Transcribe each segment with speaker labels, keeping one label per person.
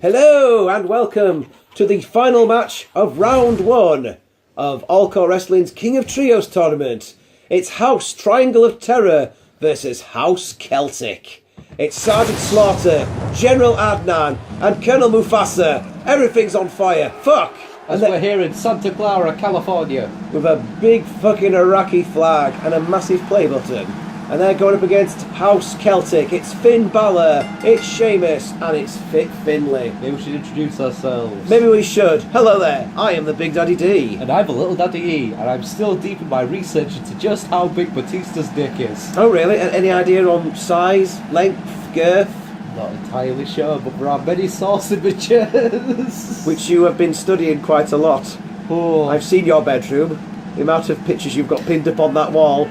Speaker 1: Hello and welcome to the final match of round 1 of All-CAW Wrestling's King of Trios tournament. It's House Triangle of Terror versus House Celtic. It's Sgt Slaughter, General Adnan and Col Mustafa. Everything's on fire. Fuck!
Speaker 2: As we're here in Santa Clara, California.
Speaker 1: With a big fucking Iraqi flag and a massive play button. And they're going up against House Celtic. It's Finn Balor, it's Sheamus, and it's Fit Finlay.
Speaker 2: Maybe we should introduce ourselves.
Speaker 1: Maybe we should. Hello there, I am the Big Daddy D.
Speaker 2: And I'm the Little Daddy E, and I'm still deep in my research into just how big Batista's dick is.
Speaker 1: Oh really? Any idea on size, length, girth?
Speaker 2: Not entirely sure, but there are many source images.
Speaker 1: Which you have been studying quite a lot.
Speaker 2: Oh.
Speaker 1: I've seen your bedroom. The amount of pictures you've got pinned up on that wall.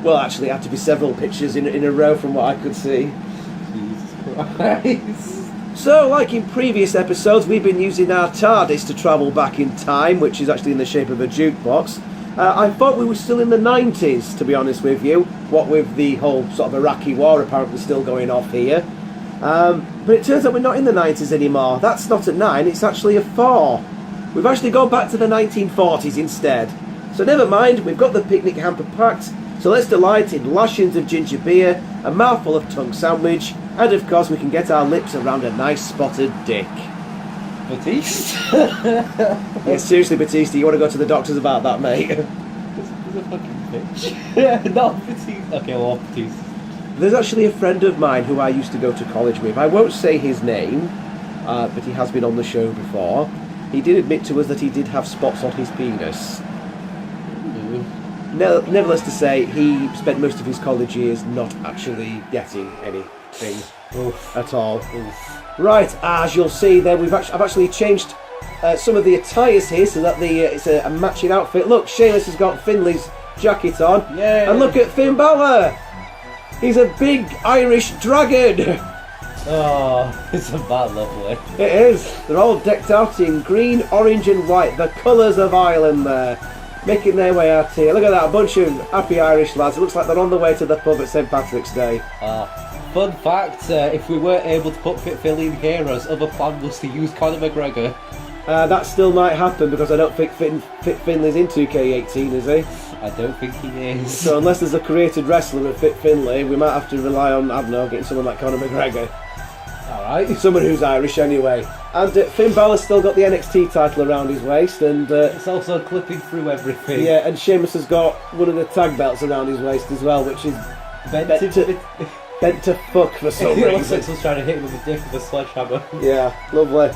Speaker 1: Well, actually, it had to be several pictures in a row from what I could see.
Speaker 2: Jesus Christ.
Speaker 1: So, like in previous episodes, we've been using our TARDIS to travel back in time, which is actually in the shape of a jukebox. I thought we were still in the 90s, to be honest with you, what with the whole sort of Iraqi war apparently still going off here. But it turns out we're not in the 90s anymore. That's not a 9, it's actually a 4. We've actually gone back to the 1940s instead. So never mind, we've got the picnic hamper packed. So let's delight in lashings of ginger beer, a mouthful of tongue sandwich, and of course we can get our lips around a nice spotted dick.
Speaker 2: Batista?
Speaker 1: Yeah, seriously, Batista, you want to go to the doctors about that, mate?
Speaker 2: He's a fucking bitch. Not Batista. Okay, well, Batista.
Speaker 1: There's actually a friend of mine who I used to go to college with. I won't say his name, but he has been on the show before. He did admit to us that he did have spots on his penis. Nevertheless to say, he spent most of his college years not actually getting anything at all. Oof. Right, as you'll see there, I've actually changed some of the attires here so that it's a matching outfit. Look, Sheamus has got Finlay's jacket on.
Speaker 2: Yeah.
Speaker 1: And look at Finn Balor! He's a big Irish dragon!
Speaker 2: Oh, isn't that lovely?
Speaker 1: It is. They're all decked out in green, orange and white, the colours of Ireland there. Making their way out here. Look at that, a bunch of happy Irish lads. It looks like they're on the way to the pub at St Patrick's Day.
Speaker 2: Fun fact, if we weren't able to put Fit Finlay in here, our other plan was to use Conor McGregor.
Speaker 1: That still might happen because I don't think Fit Finlay's in 2K18, is he?
Speaker 2: I don't think he is.
Speaker 1: So unless there's a created wrestler with Fit Finlay, we might have to rely on, I don't know, getting someone like Conor McGregor.
Speaker 2: Alright.
Speaker 1: Someone who's Irish anyway. And Finn Balor's still got the NXT title around his waist, and
Speaker 2: it's also clipping through everything.
Speaker 1: Yeah, and Sheamus has got one of the tag belts around his waist as well, which is bent to fuck for some reason.
Speaker 2: It looks like someone's trying to hit him with a dick with a sledgehammer.
Speaker 1: Yeah, lovely.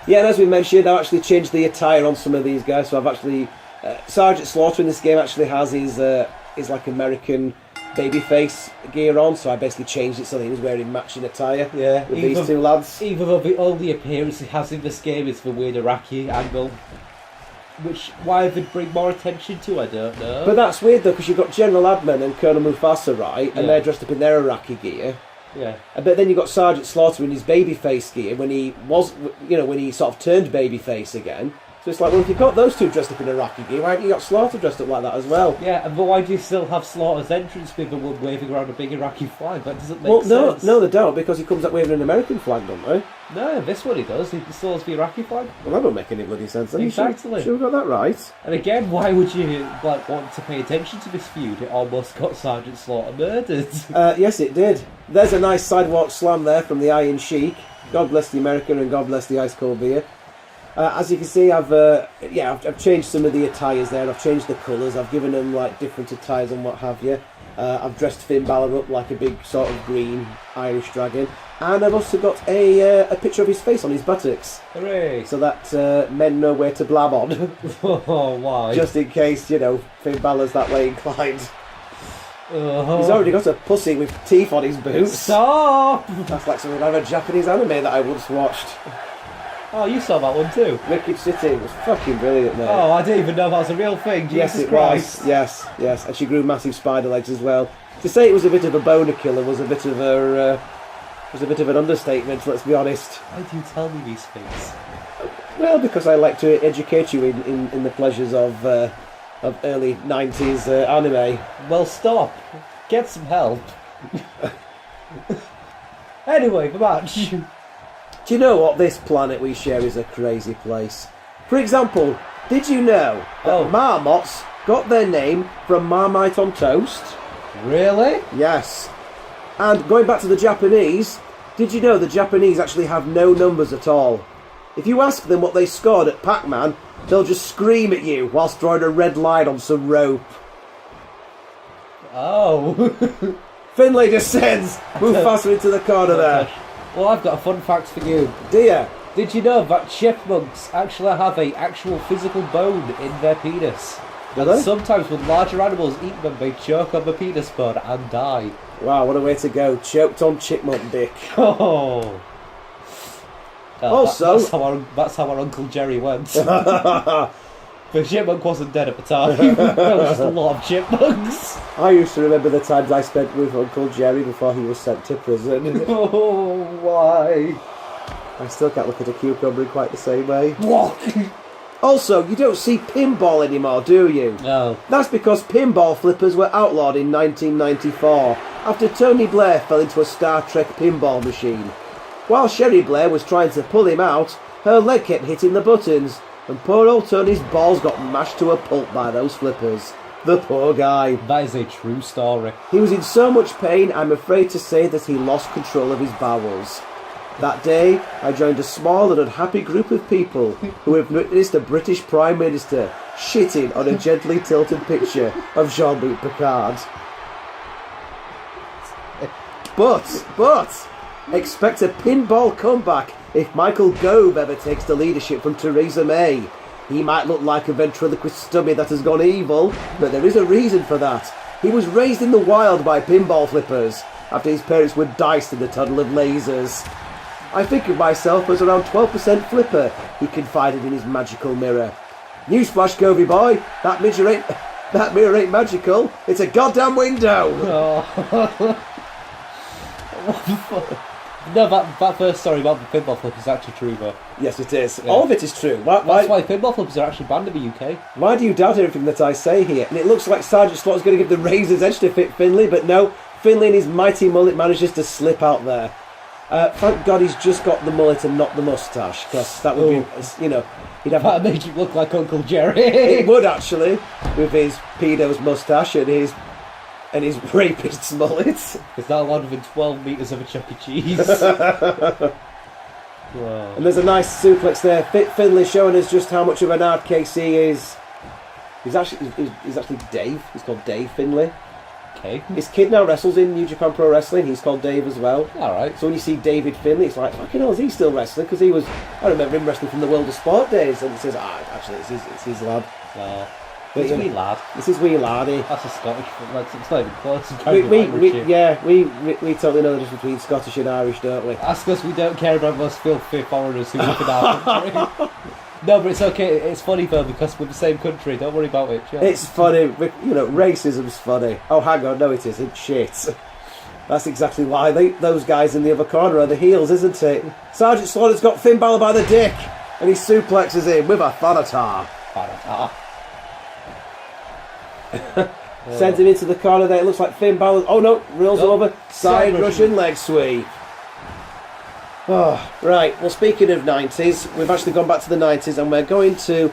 Speaker 1: Yeah, and as we mentioned, I've actually changed the attire on some of these guys, so I've actually... Sgt Slaughter in this game actually has his like American babyface gear on, so I basically changed it so that he was wearing matching attire with these two lads.
Speaker 2: Even though the only appearance he has in this game is the weird Iraqi angle, which why they bring more attention to, I don't know.
Speaker 1: But that's weird though, because you've got General Adnan and Col Mustafa, right, and they're dressed up in their Iraqi gear.
Speaker 2: Yeah.
Speaker 1: But then you've got Sgt Slaughter in his babyface gear when he sort of turned babyface again. So it's like, well, if you've got those two dressed up in Iraqi gear, why haven't you got Slaughter dressed up like that as well?
Speaker 2: Yeah, but why do you still have Slaughter's entrance with the one waving around a big Iraqi flag? That doesn't make sense.
Speaker 1: No, they don't, because he comes up waving an American flag, don't they?
Speaker 2: No, this one he does. He still has the Iraqi flag.
Speaker 1: Well, that don't make any bloody sense.
Speaker 2: Exactly.
Speaker 1: Sure we got that right.
Speaker 2: And again, why would you want to pay attention to this feud? It almost got Sgt Slaughter murdered.
Speaker 1: Yes, it did. There's a nice sidewalk slam there from the Iron Sheik. God bless the American and God bless the ice cold beer. As you can see, I've changed some of the attires there. I've changed the colours. I've given them like different attires and what have you. I've dressed Finn Balor up like a big sort of green Irish dragon, and I've also got a picture of his face on his buttocks.
Speaker 2: Hooray!
Speaker 1: So that men know where to blab on.
Speaker 2: Oh, why?
Speaker 1: Just in case, Finn Balor's that way inclined.
Speaker 2: Uh-huh.
Speaker 1: He's already got a pussy with teeth on his boots.
Speaker 2: Stop!
Speaker 1: That's like something out of a Japanese anime that I once watched.
Speaker 2: Oh, you saw that one too?
Speaker 1: Wicked City was fucking brilliant, mate.
Speaker 2: Oh, I didn't even know that was a real thing.
Speaker 1: Yes,
Speaker 2: Jesus
Speaker 1: it
Speaker 2: Christ.
Speaker 1: was. Yes. And she grew massive spider legs as well. To say it was a bit of a boner killer was a bit of an understatement, let's be honest.
Speaker 2: Why do you tell me these things?
Speaker 1: Well, because I like to educate you in the pleasures of early 90s anime.
Speaker 2: Well, stop. Get some help. Anyway, the match.
Speaker 1: Do you know what? This planet we share is a crazy place. For example, did you know that marmots got their name from Marmite on toast?
Speaker 2: Really?
Speaker 1: Yes. And going back to the Japanese, did you know the Japanese actually have no numbers at all? If you ask them what they scored at Pac-Man, they'll just scream at you whilst drawing a red line on some rope.
Speaker 2: Oh.
Speaker 1: Finlay descends. Move faster into the corner there.
Speaker 2: Well, I've got a fun fact for you.
Speaker 1: Dear.
Speaker 2: Did you know that chipmunks actually have a actual physical bone in their penis?
Speaker 1: Do
Speaker 2: And
Speaker 1: they?
Speaker 2: sometimes when larger animals eat them, they choke on the penis bone and die.
Speaker 1: Wow, what a way to go. Choked on chipmunk dick.
Speaker 2: Oh.
Speaker 1: Also...
Speaker 2: That's how our Uncle Jerry went. The chipmunk wasn't dead at the time. There was just a lot of chipmunks.
Speaker 1: I used to remember the times I spent with Uncle Jerry before he was sent to prison.
Speaker 2: Oh, why?
Speaker 1: I still can't look at a cucumber in quite the same way.
Speaker 2: What?
Speaker 1: Also, you don't see pinball anymore, do you?
Speaker 2: No.
Speaker 1: That's because pinball flippers were outlawed in 1994 after Tony Blair fell into a Star Trek pinball machine. While Sherry Blair was trying to pull him out, her leg kept hitting the buttons, and poor old Tony's balls got mashed to a pulp by those flippers. The poor guy.
Speaker 2: That is a true story.
Speaker 1: He was in so much pain, I'm afraid to say that he lost control of his bowels. That day, I joined a small and unhappy group of people who have witnessed a British Prime Minister shitting on a gently tilted picture of Jean-Luc Picard. But, expect a pinball comeback if Michael Gove ever takes the leadership from Theresa May. He might look like a ventriloquist dummy that has gone evil, but there is a reason for that. He was raised in the wild by pinball flippers, after his parents were diced in a tunnel of lasers. I think of myself as around 12% flipper, he confided in his magical mirror. Newsflash, Govey boy, that mirror ain't magical, it's a goddamn window!
Speaker 2: Oh. What the fuck? No, that first story about the pinball flip is actually true, though.
Speaker 1: Yes, it is.
Speaker 2: Yeah.
Speaker 1: All of it is true.
Speaker 2: That's why pinball flippers are actually banned in the UK.
Speaker 1: Why do you doubt everything that I say here? And it looks like Sgt Slaughter's going to give the razor's edge to fit Finlay, but no, Finlay and his mighty mullet manages to slip out there. Thank God he's just got the mullet and not the moustache, because that would be, he'd have...
Speaker 2: That makes you look like Uncle Jerry.
Speaker 1: It would, actually, with his pedo's moustache and his rapist's mullet.
Speaker 2: It's not longer than 12 metres of a Chuck E. Cheese. Wow.
Speaker 1: And there's a nice suplex there. Fit Finlay showing us just how much of an hardcase he is. He's actually Dave. He's called Dave Finlay.
Speaker 2: Okay.
Speaker 1: His kid now wrestles in New Japan Pro Wrestling. He's called Dave as well.
Speaker 2: Alright.
Speaker 1: So when you see David Finlay, it's like, fucking hell, is he still wrestling? Because I remember him wrestling from the World of Sport days. And it says, actually, it's his lad.
Speaker 2: No.
Speaker 1: But,
Speaker 2: It's wee lad.
Speaker 1: This is wee laddie.
Speaker 2: That's a Scottish. It's not even close.
Speaker 1: We totally know the difference between Scottish and Irish, don't we?
Speaker 2: That's because we don't care about those filthy foreigners who live in our country. No, but it's okay. It's funny though because we're the same country. Don't worry about it. Sure.
Speaker 1: It's funny. Racism's funny. Oh, hang on, no, it isn't. Shit. That's exactly why those guys in the other corner are the heels, isn't it? Sgt Slaughter's got Finn Balor by the dick, and he suplexes him with a Thanatar. Sends him into the corner there. It looks like Finn Balor. Oh no, reels over. Side Russian leg sweep. Oh, right. Well, speaking of 90s, we've actually gone back to the 90s and we're going to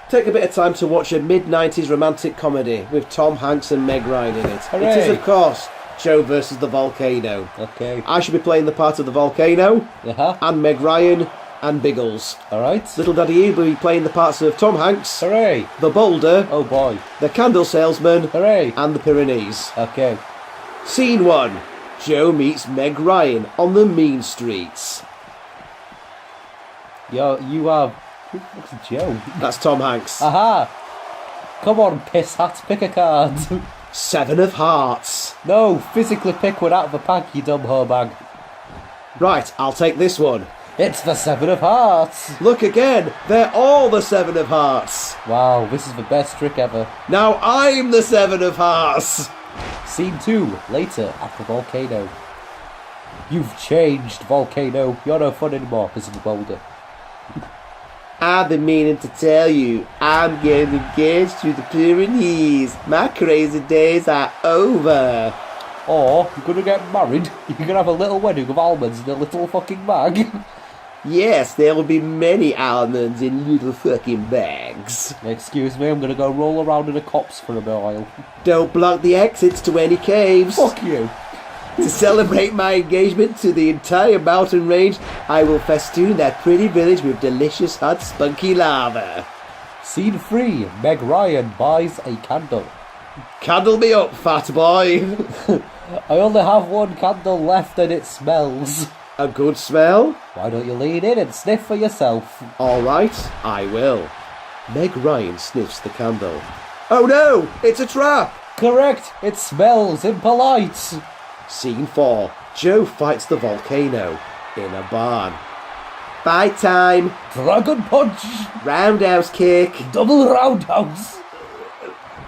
Speaker 1: take a bit of time to watch a mid-90s romantic comedy with Tom Hanks and Meg Ryan in it.
Speaker 2: Hooray.
Speaker 1: It is, of course, Joe versus the Volcano.
Speaker 2: Okay.
Speaker 1: I should be playing the part of the Volcano and Meg Ryan and Biggles.
Speaker 2: Alright.
Speaker 1: Little Daddy E will be playing the parts of Tom Hanks,
Speaker 2: Hooray.
Speaker 1: the Boulder,
Speaker 2: Oh boy.
Speaker 1: the Candle Salesman,
Speaker 2: Hooray.
Speaker 1: and the Pyrenees.
Speaker 2: Okay.
Speaker 1: Scene 1. Joe meets Meg Ryan on the mean streets.
Speaker 2: Yo, you are... What's Joe?
Speaker 1: That's Tom Hanks.
Speaker 2: Aha! Come on, piss hat, pick a card.
Speaker 1: 7 of Hearts.
Speaker 2: No, physically pick one out of the pack, you dumb hoe bag.
Speaker 1: Right, I'll take this one.
Speaker 2: It's the 7 of Hearts.
Speaker 1: Look again, they're all the 7 of Hearts.
Speaker 2: Wow, this is the best trick ever.
Speaker 1: Now I'm the 7 of Hearts.
Speaker 2: Scene 2, later at the Volcano. You've changed, Volcano. You're no fun anymore because of the boulder.
Speaker 1: I've been meaning to tell you, I'm getting engaged to the Pyrenees. My crazy days are over.
Speaker 2: Or you're gonna get married, you're gonna have a little wedding of almonds in a little fucking bag.
Speaker 1: Yes, there will be many almonds in little fucking bags.
Speaker 2: Excuse me, I'm gonna go roll around in a copse for a while.
Speaker 1: Don't block the exits to any caves.
Speaker 2: Fuck you.
Speaker 1: To celebrate my engagement to the entire mountain range, I will festoon that pretty village with delicious hot spunky lava.
Speaker 2: Scene 3, Meg Ryan buys a candle.
Speaker 1: Candle me up, fat boy.
Speaker 2: I only have one candle left and it smells.
Speaker 1: A good smell?
Speaker 2: Why don't you lean in and sniff for yourself?
Speaker 1: Alright, I will. Meg Ryan sniffs the candle. Oh no, it's a trap!
Speaker 2: Correct, it smells impolite.
Speaker 1: Scene 4. Joe fights the volcano in a barn. Fight time!
Speaker 2: Dragon punch.
Speaker 1: Roundhouse kick.
Speaker 2: Double roundhouse.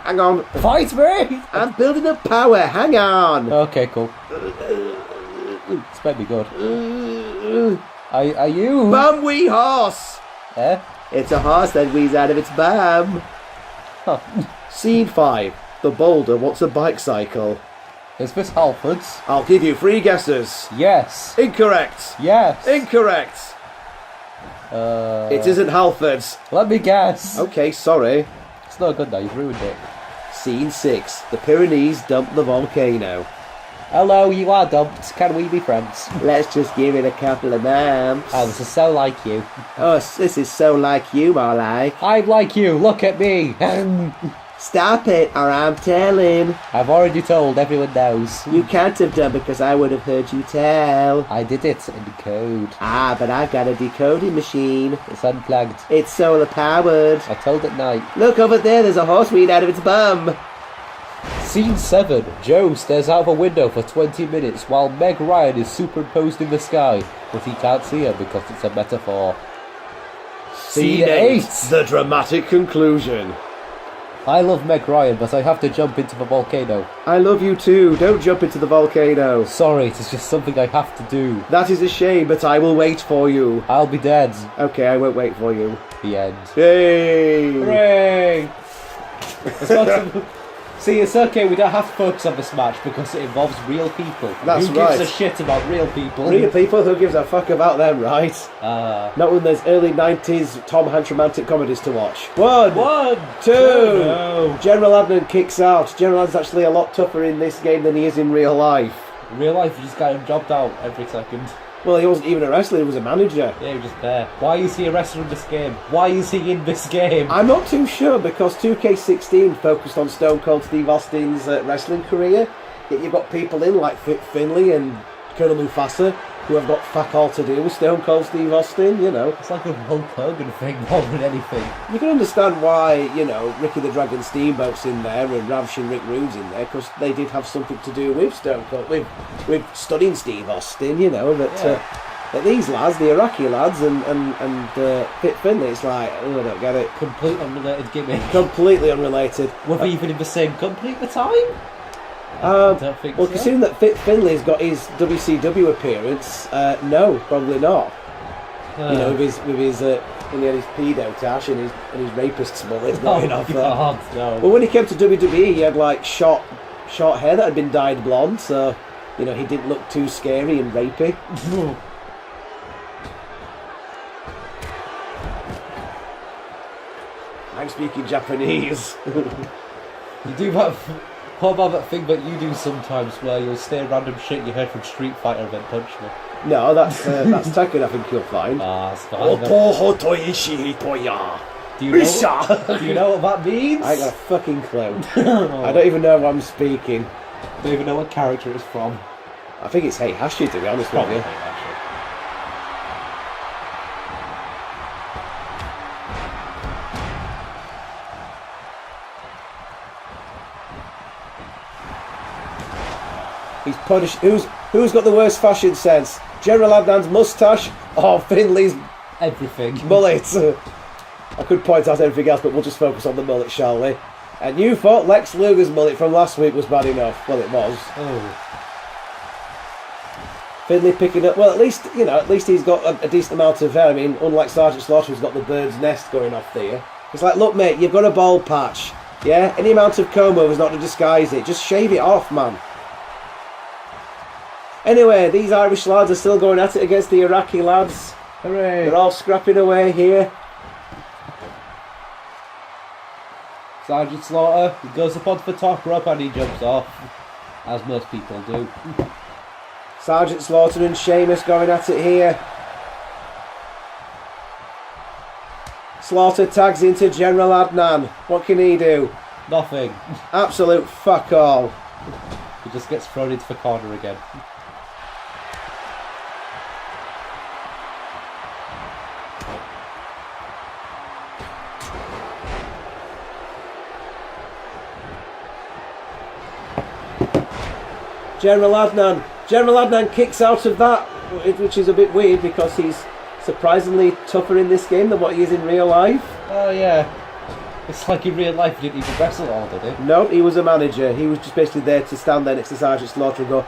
Speaker 1: Hang on.
Speaker 2: Fight me.
Speaker 1: I'm building up power, hang on!
Speaker 2: Okay, cool. It's made me good. Are you?
Speaker 1: Bum wee horse!
Speaker 2: Eh?
Speaker 1: It's a horse that wheezes out of its bum.
Speaker 2: Huh.
Speaker 1: Scene 5. The boulder wants a bike cycle.
Speaker 2: Is this Halford's?
Speaker 1: I'll give you 3 guesses.
Speaker 2: Yes.
Speaker 1: Incorrect.
Speaker 2: Yes.
Speaker 1: Incorrect. It isn't Halford's.
Speaker 2: Let me guess.
Speaker 1: Okay, sorry.
Speaker 2: It's not good now, you've ruined it.
Speaker 1: Scene 6. The Pyrenees dump the volcano.
Speaker 2: Hello, you are dumped. Can we be friends?
Speaker 1: Let's just give it a couple of bumps.
Speaker 2: Oh, this is so like you.
Speaker 1: Oh, this is so like you, more like.
Speaker 2: I'm like you, look at me.
Speaker 1: Stop it, or I'm telling.
Speaker 2: I've already told, everyone knows.
Speaker 1: You can't have done because I would have heard you tell.
Speaker 2: I did it in code.
Speaker 1: Ah, but I've got a decoding machine.
Speaker 2: It's unplugged.
Speaker 1: It's solar powered.
Speaker 2: I told at night.
Speaker 1: Look over there, there's a horse weed out of its bum.
Speaker 2: Scene 7. Joe stares out of a window for 20 minutes while Meg Ryan is superimposed in the sky, but he can't see her because it's a metaphor. Scene 8.
Speaker 1: The dramatic conclusion.
Speaker 2: I love Meg Ryan, but I have to jump into the volcano.
Speaker 1: I love you too. Don't jump into the volcano.
Speaker 2: Sorry, it's just something I have to do.
Speaker 1: That is a shame, but I will wait for you.
Speaker 2: I'll be dead.
Speaker 1: Okay, I won't wait for you.
Speaker 2: The end.
Speaker 1: Yay!
Speaker 2: Hooray! See, it's okay, we don't have to focus on this match because it involves real people.
Speaker 1: That's
Speaker 2: Who gives
Speaker 1: right.
Speaker 2: a shit about real people?
Speaker 1: Real people, who gives a fuck about them, right? Not when there's early 90s Tom Hanks romantic comedies to watch. One, two.
Speaker 2: No.
Speaker 1: General Adnan kicks out. General Adnan's actually a lot tougher in this game than he is in real life.
Speaker 2: In real life, you just got him jobbed out every second.
Speaker 1: Well, he wasn't even a wrestler, he was a manager.
Speaker 2: Yeah, he was just there. Why is he a wrestler in this game? Why is he in this game?
Speaker 1: I'm not too sure because 2K16 focused on Stone Cold Steve Austin's wrestling career. Yet you've got people in like Fit Finlay and Colonel Mufasa who have got fuck all to do with Stone Cold Steve Austin, you know.
Speaker 2: It's like a Hulk Hogan thing more than anything.
Speaker 1: You can understand why, you know, Ricky the Dragon Steamboat's in there and Ravishing Rick Rude's in there because they did have something to do with Stone Cold, with studying Steve Austin, you know, that these lads, the Iraqi lads and Fit Finlay, it's like, oh, I don't get it.
Speaker 2: Complete unrelated gimmick.
Speaker 1: Completely unrelated.
Speaker 2: Were they even in the same company at the time?
Speaker 1: I
Speaker 2: don't think
Speaker 1: well,
Speaker 2: so.
Speaker 1: considering that Fit Finlay's got his WCW appearance, no, probably not. You know, with his when he had his pedo tash and his rapist's mullet going off there.
Speaker 2: No.
Speaker 1: Well, when he came to WWE, he had like short hair that had been dyed blonde, so you know he didn't look too scary and rapey. I'm speaking Japanese.
Speaker 2: You do that. What about that thing that you do sometimes where you'll say random shit you heard from Street Fighter and then punch me?
Speaker 1: No, that's Tekken, I think you'll find.
Speaker 2: Ah, it's fine. Do you know what that means?
Speaker 1: I ain't got a fucking clue. I don't even know what I'm speaking.
Speaker 2: Don't even know what character it's from.
Speaker 1: I think it's Heihachi, to be honest with you. He's punished. Who's got the worst fashion sense? General Adnan's moustache or Finlay's
Speaker 2: everything
Speaker 1: mullet? I could point out everything else, but we'll just focus on the mullet, shall we? And you thought Lex Luger's mullet from last week was bad enough. Well, it was.
Speaker 2: Oh.
Speaker 1: Finlay picking up. Well, at least he's got a decent amount of hair. I mean, unlike Sgt Slaughter, who's got the bird's nest going off there. It's like, look, mate, you've got a bald patch. Yeah, any amount of comb over is not to disguise it. Just shave it off, man. Anyway, these Irish lads are still going at it against the Iraqi lads.
Speaker 2: Hooray!
Speaker 1: They're all scrapping away here.
Speaker 2: Sgt Slaughter, he goes up onto the top rope and he jumps off, as most people do.
Speaker 1: Sgt Slaughter and Sheamus going at it here. Slaughter tags into General Adnan. What can he do?
Speaker 2: Nothing.
Speaker 1: Absolute fuck all.
Speaker 2: He just gets thrown into the corner again.
Speaker 1: General Adnan kicks out of that, which is a bit weird because he's surprisingly tougher in this game than what he is in real life.
Speaker 2: Oh yeah. It's like in real life he didn't even wrestle all, did he?
Speaker 1: No, he was a manager. He was just basically there to stand there next to Sgt Slaughter and go,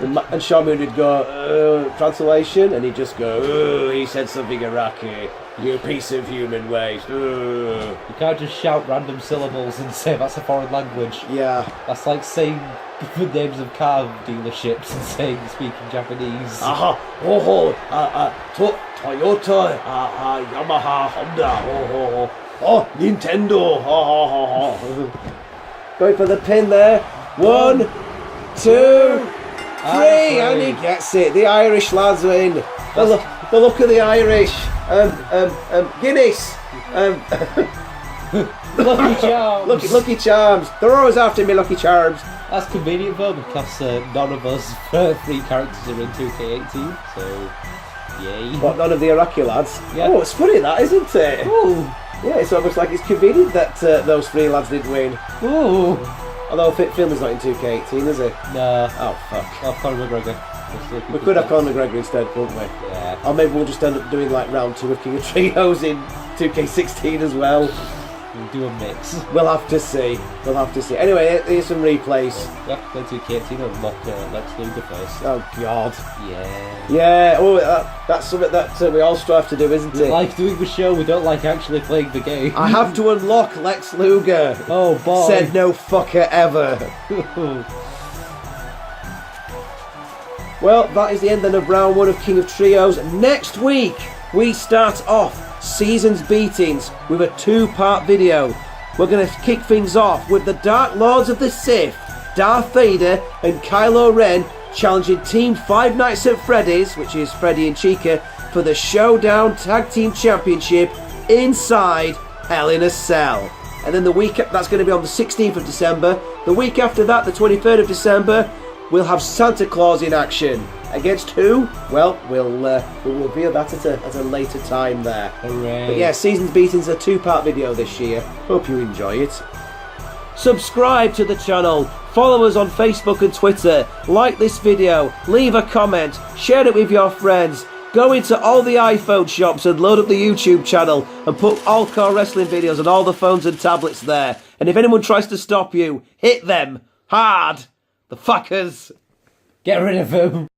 Speaker 1: and Sean Moon would go, translation, and he'd just go, he said something Iraqi, you piece of human waste.
Speaker 2: You can't just shout random syllables and say that's a foreign language.
Speaker 1: Yeah.
Speaker 2: That's like saying the names of car dealerships and saying speaking Japanese.
Speaker 1: Toyota, Yamaha, Honda, Nintendo, Going for the pin there. 1, 2, 3, and he gets it. The Irish lads win. The look of the Irish. Guinness.
Speaker 2: Lucky Charms.
Speaker 1: Lucky Charms. They're always after me, Lucky Charms.
Speaker 2: That's convenient though because none of us 3 characters are in 2K18, so yay.
Speaker 1: What, none of the Iraqi lads?
Speaker 2: Yeah.
Speaker 1: Oh, it's funny that, isn't it?
Speaker 2: Ooh.
Speaker 1: Yeah, it's almost like it's convenient that those 3 lads didn't win.
Speaker 2: Ooh.
Speaker 1: Although Fit Finlay's not in 2K18, is he?
Speaker 2: No.
Speaker 1: Oh, fuck.
Speaker 2: Oh, Conor McGregor.
Speaker 1: We could have Conor McGregor instead, couldn't we?
Speaker 2: Yeah.
Speaker 1: Or maybe we'll just end up doing like round 2 of King of Trios in 2K16 as well.
Speaker 2: We'll do a mix.
Speaker 1: We'll have to see. Anyway, here's some replays.
Speaker 2: Yeah, go to K18 and unlock Lex Luger first.
Speaker 1: Oh, God.
Speaker 2: Yeah.
Speaker 1: Yeah, oh, that's something that we all strive to do, isn't
Speaker 2: We
Speaker 1: it?
Speaker 2: like doing the show, we don't like actually playing the game.
Speaker 1: I have to unlock Lex Luger.
Speaker 2: Oh, boy.
Speaker 1: Said no fucker ever. Well, that is the end then of round 1 of King of Trios. Next week, we start off Season's Beatings with a 2-part video. We're going to kick things off with the Dark Lords of the Sith, Darth Vader and Kylo Ren challenging Team 5 Nights at Freddy's, which is Freddy and Chica, for the Showdown Tag Team Championship inside Hell in a Cell. And then the week, that's going to be on the 16th of December. The week after that, the 23rd of December, we'll have Santa Claus in action. Against who? Well, we'll reveal that at a later time there.
Speaker 2: Hooray.
Speaker 1: But yeah, Season's Beatings a 2-part video this year. Hope you enjoy it. Subscribe to the channel, follow us on Facebook and Twitter, like this video, leave a comment, share it with your friends, go into all the iPhone shops and load up the YouTube channel and put All-CAW wrestling videos on all the phones and tablets there. And if anyone tries to stop you, hit them hard. The fuckers.
Speaker 2: Get rid of him.